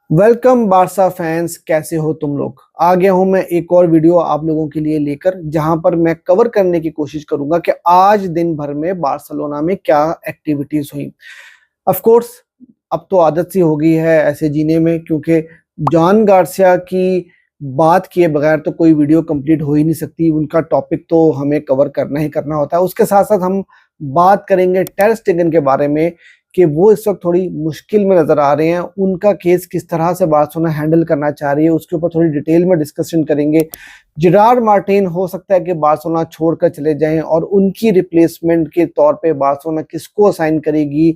Welcome Barca fans, कैसे हो तुम लोग। आ गया हूं मैं एक और वीडियो आप लोगों के लिए लेकर, जहां पर मैं कवर करने की कोशिश करूंगा कि आज दिन भर में बार्सिलोना में क्या एक्टिविटीज हुई। ऑफ कोर्स अब तो आदत सी हो गई है ऐसे जीने में, क्योंकि जॉन गार्सिया की बात किए बगैर तो कोई वीडियो कंप्लीट हो ही नहीं सकती। उनका टॉपिक तो हमें कवर करना ही करना होता है। उसके साथ साथ हम बात करेंगे टर स्टेगन के बारे में कि वो इस वक्त थोड़ी मुश्किल में नजर आ रहे हैं। उनका केस किस तरह से बार्सिलोना हैंडल करना चाह रही है, उसके ऊपर थोड़ी डिटेल में डिस्कशन करेंगे। जेरार्ड मार्टिन हो सकता है कि बार्सिलोना छोड़कर चले जाएं और उनकी रिप्लेसमेंट के तौर पे बार्सिलोना किसको असाइन करेगी,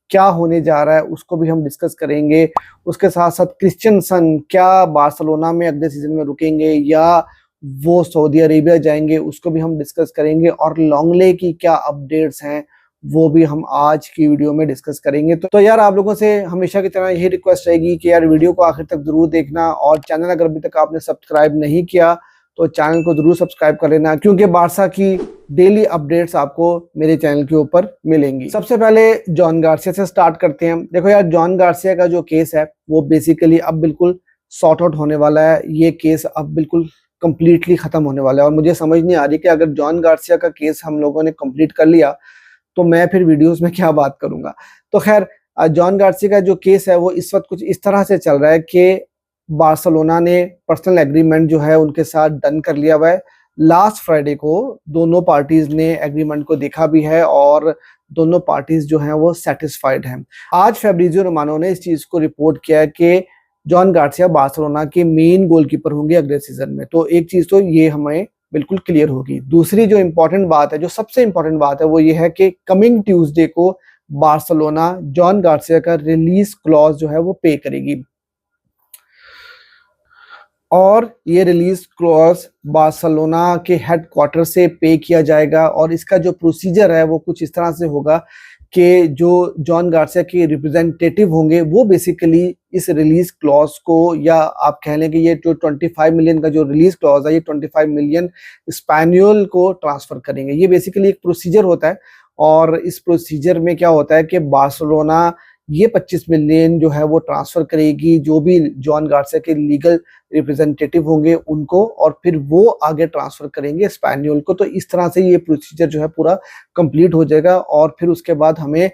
क्या होने जा रहा है, उसको भी हम डिस्कस करेंगे। उसके साथ साथ क्रिश्चियनसन क्या बार्सिलोना में अगले सीजन में रुकेंगे या वो सऊदी अरेबिया जाएंगे, उसको भी हम डिस्कस करेंगे। और लॉन्गले की क्या अपडेट्स हैं वो भी हम आज की वीडियो में डिस्कस करेंगे। तो यार आप लोगों से हमेशा की तरह यही रिक्वेस्ट रहेगी कि यार वीडियो को आखिर तक जरूर देखना, और चैनल अगर अभी तक आपने सब्सक्राइब नहीं किया तो चैनल को जरूर सब्सक्राइब कर लेना, क्योंकि बारसा की डेली अपडेट्स आपको मेरे चैनल के ऊपर मिलेंगी। सबसे पहले जॉन गार्सिया से स्टार्ट करते हैं। देखो यार, जॉन गार्सिया का जो केस है वो बेसिकली अब बिल्कुल सॉर्ट आउट होने वाला है। ये केस अब बिल्कुल कंप्लीटली खत्म होने वाला है, और मुझे समझ नहीं आ रही कि अगर जॉन गार्सिया का केस हम लोगों ने कंप्लीट कर लिया तो मैं फिर वीडियोस में क्या बात करूंगा। तो खैर, जॉन गार्सिया का जो केस है वो इस वक्त कुछ इस तरह से चल रहा है कि बार्सिलोना ने पर्सनल एग्रीमेंट जो है उनके साथ डन कर लिया हुआ है। लास्ट फ्राइडे को दोनों पार्टीज ने एग्रीमेंट को देखा भी है और दोनों पार्टीज जो हैं वो सेटिस्फाइड हैं। आज फैब्रिजियो रोमानो ने इस चीज को रिपोर्ट किया है कि जॉन गार्सिया बार्सिलोना के मेन गोलकीपर होंगे अगले सीजन में। तो एक चीज तो ये हमें बिल्कुल क्लियर होगी। दूसरी जो इंपॉर्टेंट बात है, जो सबसे इंपॉर्टेंट बात है, वो ये है कि कमिंग ट्यूसडे को बार्सिलोना जॉन गार्सिया का रिलीज क्लॉज जो है वो पे करेगी, और ये रिलीज क्लॉज बार्सिलोना के हेडक्वार्टर से पे किया जाएगा। और इसका जो प्रोसीजर है वो कुछ इस तरह से होगा कि जो जॉन गार्सिया के रिप्रेजेंटेटिव होंगे वो बेसिकली इस रिलीज क्लॉज को, या आप कह लें कि ये जो 25 मिलियन का जो रिलीज क्लॉज है, ये 25 मिलियन स्पैनियल को ट्रांसफर करेंगे। ये बेसिकली एक प्रोसीजर होता है, और इस प्रोसीजर में क्या होता है कि बार्सिलोना ये 25 मिलियन जो है वो ट्रांसफर करेगी जो भी जॉन गार्सिया के लीगल रिप्रेजेंटेटिव होंगे उनको, और फिर वो आगे ट्रांसफर करेंगे स्पैनियल को। तो इस तरह से ये प्रोसीजर जो है पूरा कंप्लीट हो जाएगा, और फिर उसके बाद हमें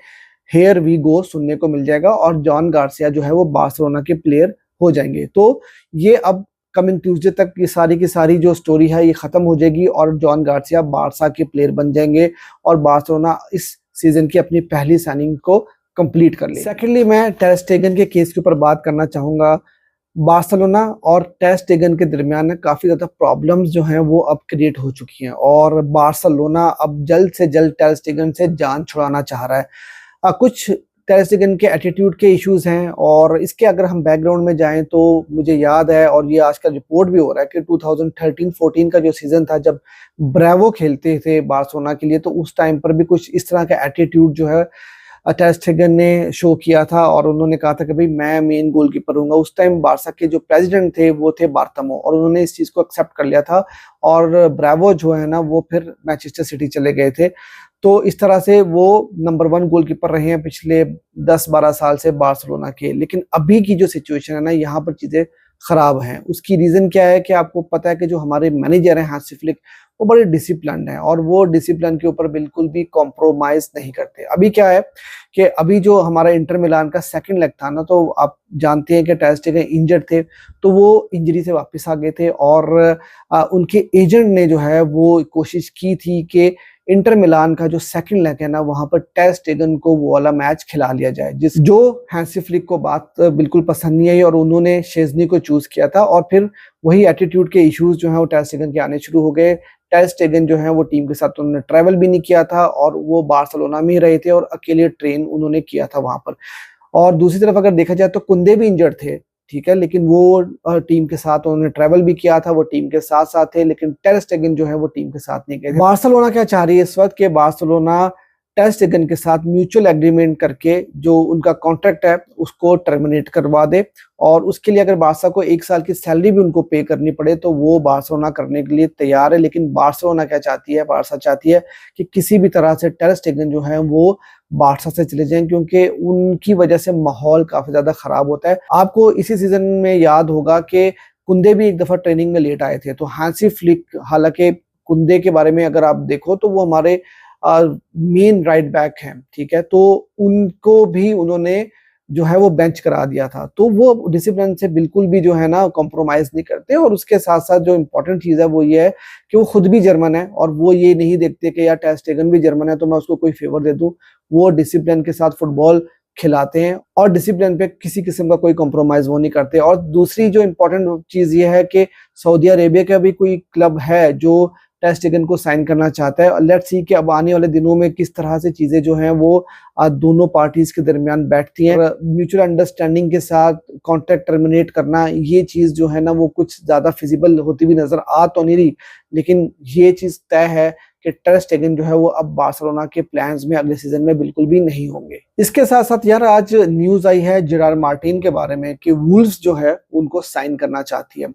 हेयर वी गो सुनने को मिल जाएगा, और जॉन गार्सिया जो है वो बार्सिलोना के प्लेयर हो जाएंगे। तो ये अब कमिंग ट्यूसडे तक ये सारी की सारी जो स्टोरी है ये खत्म हो जाएगी, और जॉन गार्सिया बारसा के प्लेयर बन जाएंगे, और बार्सिलोना इस सीजन की अपनी पहली साइनिंग को कंप्लीट कर ली। सेकेंडली, मैं टर स्टेगन के केस के ऊपर बात करना चाहूंगा। बार्सिलोना और टर स्टेगन के दरमियान काफी ज्यादा प्रॉब्लम्स जो हैं वो अब क्रिएट हो चुकी हैं, और बार्सिलोना अब जल्द से जल्द टर स्टेगन से जान छुड़ाना चाह रहा है। कुछ टर स्टेगन के एटीट्यूड के इश्यूज हैं, और इसके अगर हम बैकग्राउंड में जाएं तो मुझे याद है, और ये आजकल रिपोर्ट भी हो रहा है कि 2013-14 का जो सीजन था जब ब्रेवो खेलते थे बार्सिलोना के लिए, तो उस टाइम पर भी कुछ इस तरह का एटीट्यूड जो है टर स्टेगन ने शो किया था, और उन्होंने कहा था कि भाई मैं मेन गोलकीपर हूंगा। उस टाइम बारसा के जो प्रेसिडेंट थे वो थे बार्टोमेओ, और उन्होंने इस चीज को एक्सेप्ट कर लिया था, और ब्रेवो जो है ना वो फिर मैनचेस्टर सिटी चले गए थे। तो इस तरह से वो नंबर 1 गोलकीपर रहे हैं पिछले 10-12 साल से बार्सिलोना के। लेकिन अभी की जो सिचुएशन है ना, यहाँ पर चीजें खराब हैं। उसकी रीजन क्या है कि आपको पता है कि जो हमारे मैनेजर हैं हांसी फ्लिक, वो बड़े डिसिप्लिन्ड हैं, और वो डिसिप्लिन के ऊपर बिल्कुल भी कॉम्प्रोमाइज नहीं करते। अभी क्या है कि अभी जो हमारा इंटर मिलान का सेकंड लेग था ना, तो आप जानते हैं कि टर स्टेगन इंजर्ड थे, तो वो इंजरी से वापस आ गए थे, और उनके एजेंट ने जो है वो कोशिश की थी कि इंटर मिलान का जो सेकंड लेग है ना, वहां पर टर स्टेगन को वो वाला मैच खिला लिया जाए, जो हैंसी फ्लिक को बात बिल्कुल पसंद नहीं आई, और उन्होंने शेजनी को चूज किया था। और फिर वही एटीट्यूड के इश्यूज जो है वो टर स्टेगन के आने शुरू हो गए। टर स्टेगन जो है वो टीम के साथ उन्होंने ट्रैवल भी नहीं किया था, और वो बार्सिलोना में ही रहे थे, और अकेले ट्रेन उन्होंने किया था वहां पर। और दूसरी तरफ अगर देखा जाए तो कुंदे भी इंजर्ड थे, ठीक है, लेकिन वो टीम के साथ उन्होंने ट्रैवल भी किया था, वो टीम के साथ साथ थे, लेकिन टर स्टेगन जो है वो टीम के साथ नहीं गए थे। बार्सिलोना क्या चाह रही है इस वक्त कि बार्सिलोना टर स्टेगन के साथ म्यूचुअल एग्रीमेंट करके जो उनका कॉन्ट्रैक्ट है उसको टर्मिनेट करवा दे, और उसके लिए अगर बारसा को 1 साल की सैलरी भी उनको पे करनी पड़े तो वो बार्सिलोना करने के लिए तैयार है। लेकिन बार्सिलोना क्या चाहती है, बारसा चाहती है कि किसी भी तरह से टर स्टेगन जो है वो बारसा से चले जाएं, क्योंकि उनकी वजह से माहौल काफी ज्यादा खराब होता है। आपको इसी सीजन में याद होगा कि कुंदे भी एक दफा ट्रेनिंग में लेट आए थे, तो हांसी फ्लिक, हालांकि कुंदे के बारे में अगर आप देखो तो वो हमारे मेन राइट बैक हैं, ठीक है, तो उनको भी उन्होंने जो है वो बेंच करा दिया था। तो वो डिसिप्लिन से बिल्कुल भी जो है ना कॉम्प्रोमाइज नहीं करते, और उसके साथ साथ जो इम्पोर्टेंट चीज है वो ये है कि वो खुद भी जर्मन है, और वो ये नहीं देखते कि यार टर स्टेगन भी जर्मन है तो मैं उसको कोई फेवर दे दूं। वो डिसिप्लिन के साथ फुटबॉल खिलाते हैं और डिसिप्लिन पे किसी किस्म का कोई कॉम्प्रोमाइज वो नहीं करते। और दूसरी जो इम्पोर्टेंट चीज ये है कि सऊदी अरेबिया का भी कोई क्लब है जो टर स्टेगन को साइन करना चाहता है। लेट्स सी कि अब आने वाले दिनों में किस तरह से चीजें जो हैं वो दोनों पार्टीज के दरमियान बैठती हैं। म्यूचुअल अंडरस्टैंडिंग के साथ कॉन्ट्रैक्ट टर्मिनेट करना, ये चीज जो है ना वो कुछ ज्यादा फिजिबल होती हुई नजर आ तो नहीं रही, लेकिन ये चीज तय है कि टर स्टेगन जो है वो अब बार्सिलोना के प्लान्स में अगले सीजन में बिल्कुल भी नहीं होंगे। इसके साथ साथ यार आज न्यूज आई है जेरार्ड मार्टिन के बारे में कि वुल्व्स जो है उनको साइन करना चाहती है।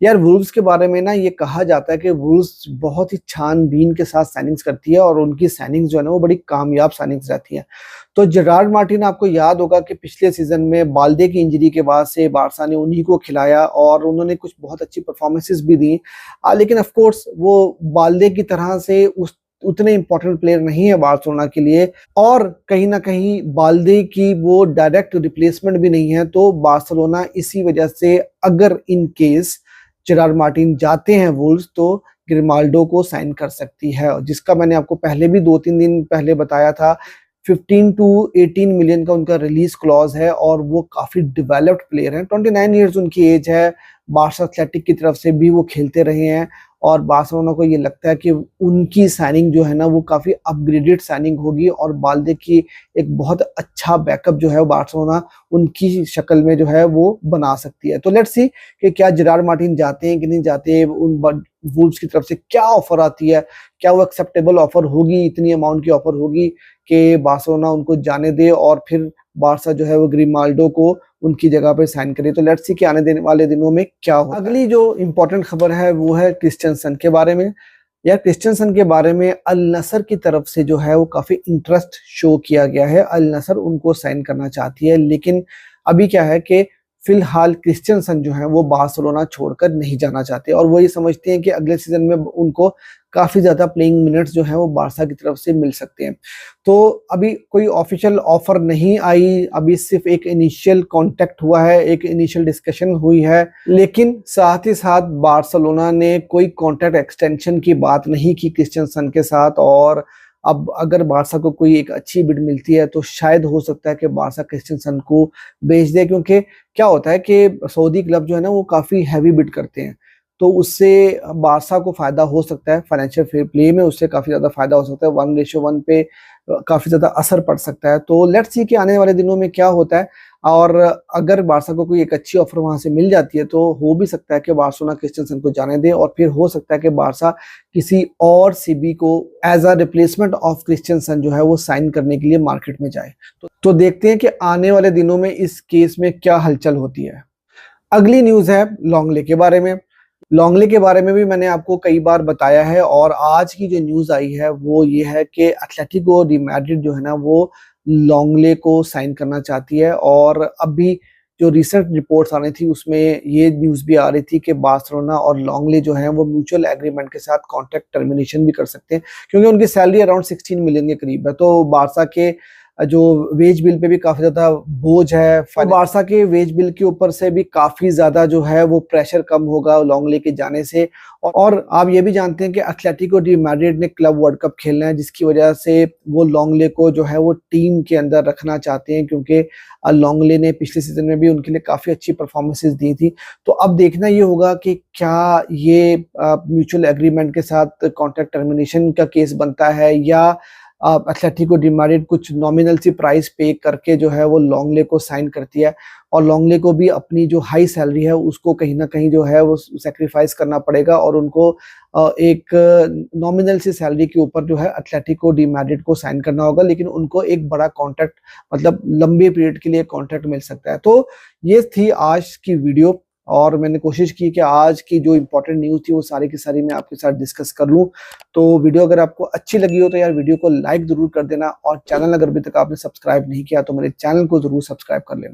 यार वुल्व्स के बारे में ना ये कहा जाता है कि वुल्व्स बहुत ही छानबीन के साथ साइनिंग्स करती है और उनकी साइनिंग्स जो है ना वो बड़ी कामयाब साइनिंग्स रहती है। तो जेरार्ड मार्टिन, आपको याद होगा कि पिछले सीजन में बाल्दे की इंजरी के बाद से बारसा ने उन्हीं को खिलाया और उन्होंने कुछ बहुत अच्छी परफॉर्मेंसेस भी दी, लेकिन ऑफ कोर्स वो बाल्दे की तरह से उतने इंपॉर्टेंट प्लेयर नहीं है बार्सिलोना के लिए, और कहीं ना कहीं बाल्दे की वो डायरेक्ट रिप्लेसमेंट भी नहीं है। तो बार्सिलोना इसी वजह से अगर इन केस जेरार्ड मार्टिन जाते हैं वुल्व्स तो ग्रिमाल्डो को साइन कर सकती है, जिसका मैंने आपको पहले भी 2-3 दिन पहले बताया था। 15 टू 18 मिलियन का उनका रिलीज क्लॉज है और वो काफी डेवलप्ड प्लेयर हैं। 29 इयर्स उनकी एज है। बार्सा एथलेटिक की तरफ से भी वो खेलते रहे हैं और बार्सिलोना को ये लगता है कि उनकी साइनिंग जो है ना वो काफी अपग्रेडेड साइनिंग होगी और बाल्दे की एक बहुत अच्छा बैकअप जो है बार्सिलोना उनकी शक्ल में जो है वो बना सकती है। तो लेट्स सी कि क्या जेरार्ड मार्टिन जाते हैं कि नहीं जाते, उन वुल्व्स की तरफ से क्या ऑफर आती है, क्या वो एक्सेप्टेबल ऑफर होगी, इतनी अमाउंट की ऑफर होगी कि बार्सिलोना उनको जाने दे और फिर बारसा जो है वो ग्रिमाल्डो को उनकी जगह पर साइन करे। तो लेट्स सी कि आने वाले दिनों में क्या होगा। अगली जो इंपॉर्टेंट खबर है वो है क्रिस्टियनसन के बारे में। यार क्रिस्टियनसन के बारे में अल नसर की तरफ से जो है वो काफी इंटरेस्ट शो किया गया है। अल नसर उनको साइन करना चाहती है, लेकिन अभी क्या है कि फिलहाल क्रिस्टियनसन जो है वो बार्सिलोना छोड़कर नहीं जाना चाहते और वो ये समझते हैं कि अगले सीजन में उनको काफी ज्यादा प्लेइंग मिनट्स जो है वो बारसा की तरफ से मिल सकते हैं। तो अभी कोई ऑफिशियल ऑफर नहीं आई, अभी सिर्फ एक इनिशियल कांटेक्ट हुआ है, एक इनिशियल डिस्कशन हुई है, लेकिन साथ ही साथ बार्सिलोना ने कोई कॉन्ट्रैक्ट एक्सटेंशन की बात नहीं की क्रिस्टियनसन के साथ। और अब अगर बारसा को कोई एक अच्छी बिड मिलती है तो शायद हो सकता है कि बारसा क्रिस्टियनसन को बेच दे, क्योंकि क्या होता है कि सऊदी क्लब जो है ना वो काफी हैवी बिड करते हैं, तो उससे बारसा को फायदा हो सकता है, फाइनेंशियल फेयर प्ले में उससे काफी ज्यादा फायदा हो सकता है, 1:1 पे काफी ज्यादा असर पड़ सकता है। तो लेट्स सी कि आने वाले दिनों में क्या होता है, और अगर बारसा को कोई एक अच्छी ऑफर वहां से मिल जाती है तो हो भी सकता है कि बार्सिलोना क्रिस्टियनसन को जाने दे और फिर हो सकता है कि बारसा किसी और सीबी को as a replacement of Christiansen जो है वो साइन करने के लिए मार्केट में जाए। तो देखते हैं कि आने वाले दिनों में इस केस में क्या हलचल होती है। अगली न्यूज है लॉन्गले के बारे में। लॉन्गले के बारे में भी मैंने आपको कई बार बताया है और आज की जो न्यूज आई है वो ये है कि एथलेटिको डी मैड्रिड जो है ना वो लॉन्गले को साइन करना चाहती है। और अभी जो रिसेंट रिपोर्ट्स आ रही थी उसमें ये न्यूज भी आ रही थी कि बार्सिलोना और लॉन्गले जो है वो म्यूचुअल एग्रीमेंट के साथ कॉन्ट्रैक्ट टर्मिनेशन भी कर सकते हैं, क्योंकि उनकी सैलरी अराउंड 16 मिलियन के करीब है। तो बारसा के जो वेज बिल पे भी काफी ज्यादा बोझ है, तो बारसा के वेज बिल के ऊपर से भी काफी ज्यादा जो है वो प्रेशर कम होगा लॉन्गले के जाने से। और आप ये भी जानते हैं कि एथलेटिको डी मैड्रिड ने क्लब वर्ल्ड कप खेलना है, जिसकी वजह से वो लॉन्गले को जो है वो टीम के अंदर रखना चाहते हैं, क्योंकि लॉन्गले ने पिछले सीजन में भी उनके लिए काफी अच्छी परफॉर्मेंसेस दी थी। तो अब देखना ये होगा कि क्या ये म्यूचुअल एग्रीमेंट के साथ कॉन्ट्रैक्ट टर्मिनेशन का केस बनता है या एथलेटिको डी मैड्रिड कुछ नॉमिनल सी प्राइस पे करके जो है वो लॉन्गले को साइन करती है, और लॉन्गले को भी अपनी जो हाई सैलरी है उसको कहीं ना कहीं जो है वो सेक्रीफाइस करना पड़ेगा, और उनको एक नॉमिनल सी सैलरी के ऊपर जो है एथलेटिको डी मैड्रिड को साइन करना होगा, लेकिन उनको एक बड़ा कॉन्ट्रैक्ट, मतलब लंबे पीरियड के लिए कॉन्ट्रैक्ट मिल सकता है। तो ये थी आज की वीडियो, और मैंने कोशिश की कि आज की जो इंपॉर्टेंट न्यूज़ थी वो सारी की सारी मैं आपके साथ डिस्कस कर लूँ। तो वीडियो अगर आपको अच्छी लगी हो तो यार वीडियो को लाइक ज़रूर कर देना, और चैनल अगर अभी तक आपने सब्सक्राइब नहीं किया तो मेरे चैनल को ज़रूर सब्सक्राइब कर लेना।